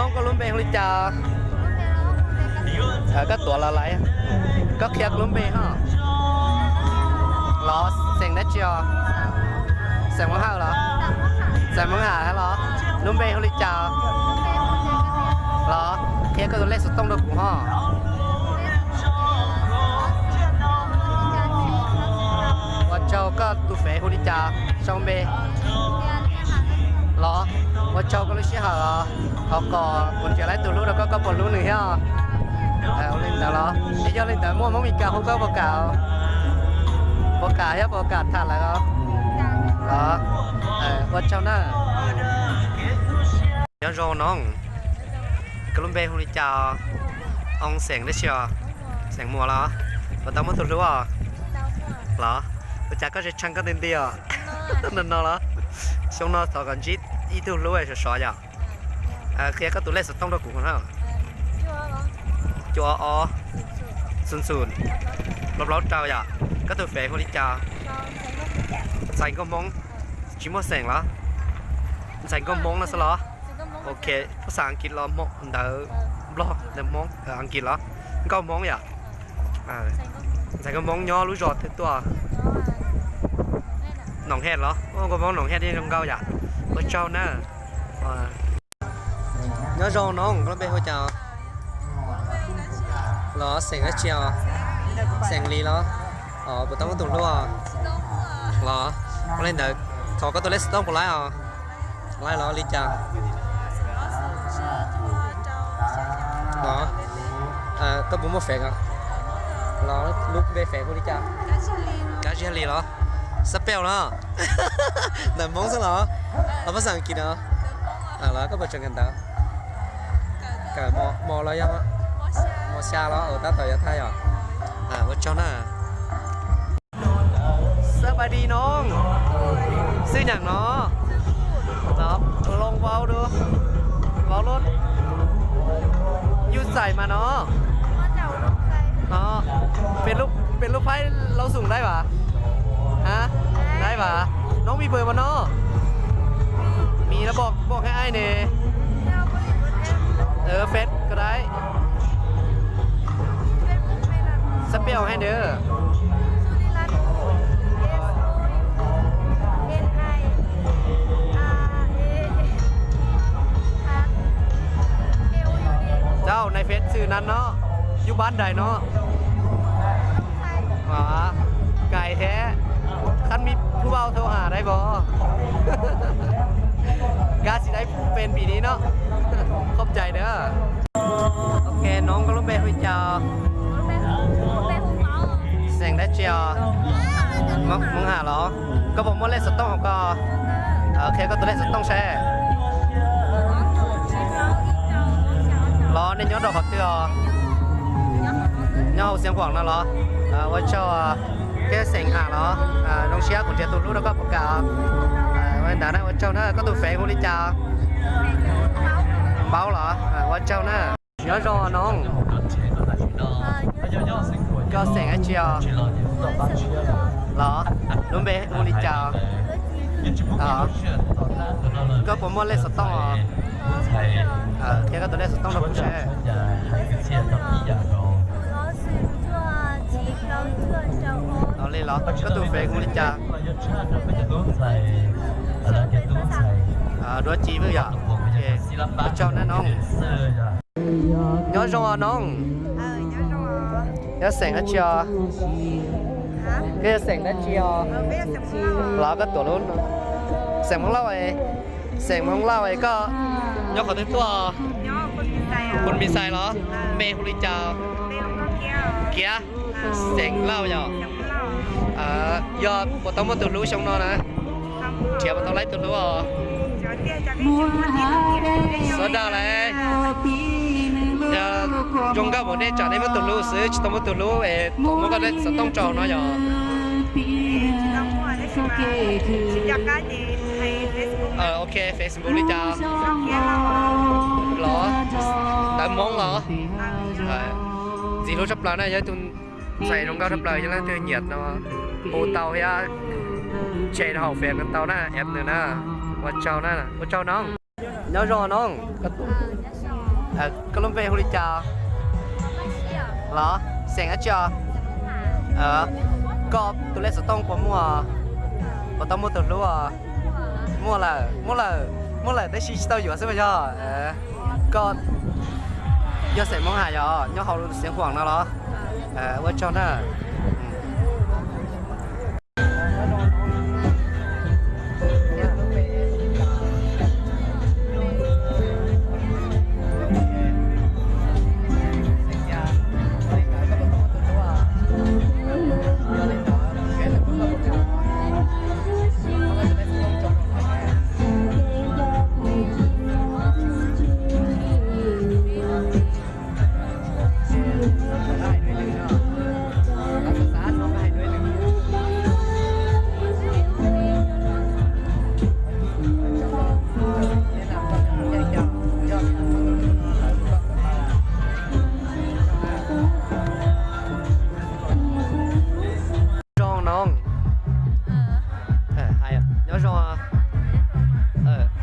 น้องก็ลุ้นเบงเลยจ้าก็ตัวละไรก็เคลียร์ลุ้นเบงฮะเหรอเสียงได้เจียวเสียงมั้งฮะเหรอเสียงมั้งหาฮะเหรอลุ้นเบงเลยจ้าเหรอเคลียร์ก็ตัวเล็กสุดต้องโดนกูฮะว่าเจ้าก็ตัวเฟย์เลยจ้าช่องเบเหรอว่าเจ้าก็รู้ใช่เหรอเขาก็คนจะไล่ตัวรู้แล้วก็บอลรู้หนึ่งฮะเล่นแต่เหรอไอ้เจ้าเล่นแต่มั่วมั่งมีการเขาก็ประกาศประกาศทันแล้วก็เหรอว่าเจ้าน่ะเดี๋ยวรอน้องกลุ่มเบย์คนนี้จ้าองเสียงได้เชียวเสียงมัวแล้วว่าต้องมาตัวรู้อ่ะเหรอว่าจ้าก็จะช่างก็เต็มที่อ่ะนั่นเนาะเหรอช่วงนั้นต่อกันจีอีตัวรู้ไอ้ชอจ้ะเคลียร์ก็ตัวเล็กสุดต้องโดนกูคนเท่าจัวอ๋อศูนย์รอบๆเจ้าอย่าก็ตัวเฟย์คนนี้จ้าใส่ก็มองชิมว่าเสียงแล้วใส่ก็มองนะสิเหรอโอเคภาษาอังกฤษเรามองเดอบล็อกเดอมองอังกฤษเหรอก็มองอย่าใส่ก็มองย่อรู้จอดถึงตัวหนองแฮดเหรอก็มองหนองแฮดที่ตรงเก้าอย่าว่าเจ้าน่ะnhớ rồi nó có bé hồi chào nó sành hết chiều sành ly nó buổi tối có tụi luôn nó có lên được thọ có tôi lấy stone của lái lái nó ly chào nó có bốn một phèn à nó lúc về phèn của ly chào cá chi ly nó sắp bèo nó nằm móng sao nó phát sáng kỹ nó nó có một trường gần đó cả mò lo yang mò xa lo ở ta tới thay à vợ cháu nèสบายดีน้องซื้ออย่างเนาะครับลองเบาดูเบารถยืดใส่มาเนาะเนาะเป็นลูกไพ่เราสูงได้ปะฮะได้ปะน้องมีเบอร์มาเนาะมีแล้วบอกให้ไอ้เนี่ยเฟซก็ได้สเปียวให้เด้อเจ้าในเฟซชื่อนั้นเนาะอยู่บ้านใดเนาะไก่แท้คันมีผู้เบาโทรหาได้บ่กาสิได้เป็นปีนี้เนาะขอบใจเด้อโอเคน้องก็รู้เบย์คุยจาเสียงได้เจียวมึงหาเหรอก็บอกว่าเล่นสต้องก็โอเคก็ตัวเล่นสต้องแช่รอในยอดดอกเขาเตือnhauเสียงหวังนะเหรอว่าเจ้าแค่เสียงหาเหรอน้องเชียร์คนเดียวตัวรู้แล้วก็ประกาศวันนั้นว่าเจ้าน่ะก็ตัวแฝงคนนี้จ้าเบาเหรอว่าเจ้าน่ะnhớ rồiน้องก็เสียงไอ้เชียวเหรอรู้ไหมคนนี้จ้าก็ผมว่าเล่นสต้องแค่ก็ตัวเล่นสต้องเราใช่เอาเลยเหรอก็ตัวเฟกคนนี้จ้าđôi chị bây giờ ok cho nó nong nhớ rồi nong nhớ sành hết chưa cái sành đã chưa là cái tổ luôn sành mong lâu vậy có nhớ có tới tuaคนมีไซเหรอเมย์คุริจาเกียเสียงเล่าอย่ายอดปวดต้องมาตัวรู้ช่องนอนนะเชียร์ปวดต้องไล่ตัวรู้số đào này giờ trong các bọn này chọn đến một tủ lúa sữa chỉ tao một tủ lúa về một cái đấy sẽ tông tròn nó giờ ok Facebook đi chào lỏ tại món lỏ gì lúc sắp lại này giờ tôi xài trong cao sắp lại cho nên tôi nhiệt nó ô tàu hay chạy nó học về con tàu nè em nữa nèว่าเจ้านั่นน่ะว่าเจ้าน้องnhớ rồiน้อง có lông bè hôi chào đó xem hết chưa có tụi lấy sữa tông của mua tao mua từ lúc mua là để xí tao vừa xem chưa có do sẽ mong hài rồi nhớ hậu sẽ khoảng nào đó qua cho nó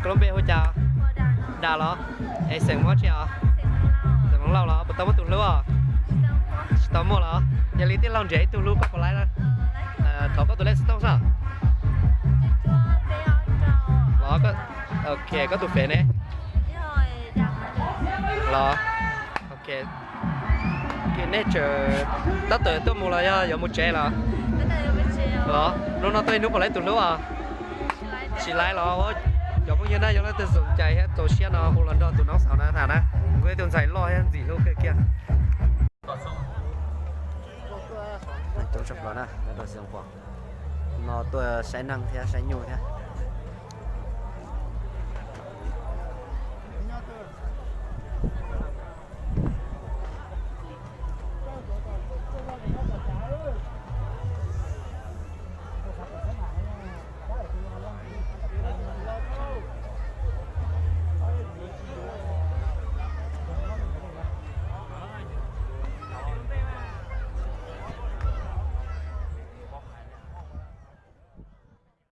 Colombia hỗ trợ đà lo ai xem mất chưa xem mất lâu lo bắt đầu mất tụi lúa tao mua lo giờ lý tiền lòng dễ tụi lúa có lại đó thọ có tụi lên tông sao lo có ok có tụi phê nè lo ok cái nature tất từ tôi mua là giờ một trẻ lo lo lúc nào tôi núp vào lấy tụi lúa chỉ lại lo giống như này giống như tôi dùng chạy hết tổ xe nó hồ lần đó tụi nó sao nó thà nè cái tụi chạy lo hay gì luôn kia tôi chụp vào nè tôi xem qua nó tôi sẽ năng thế sẽ nhồi thế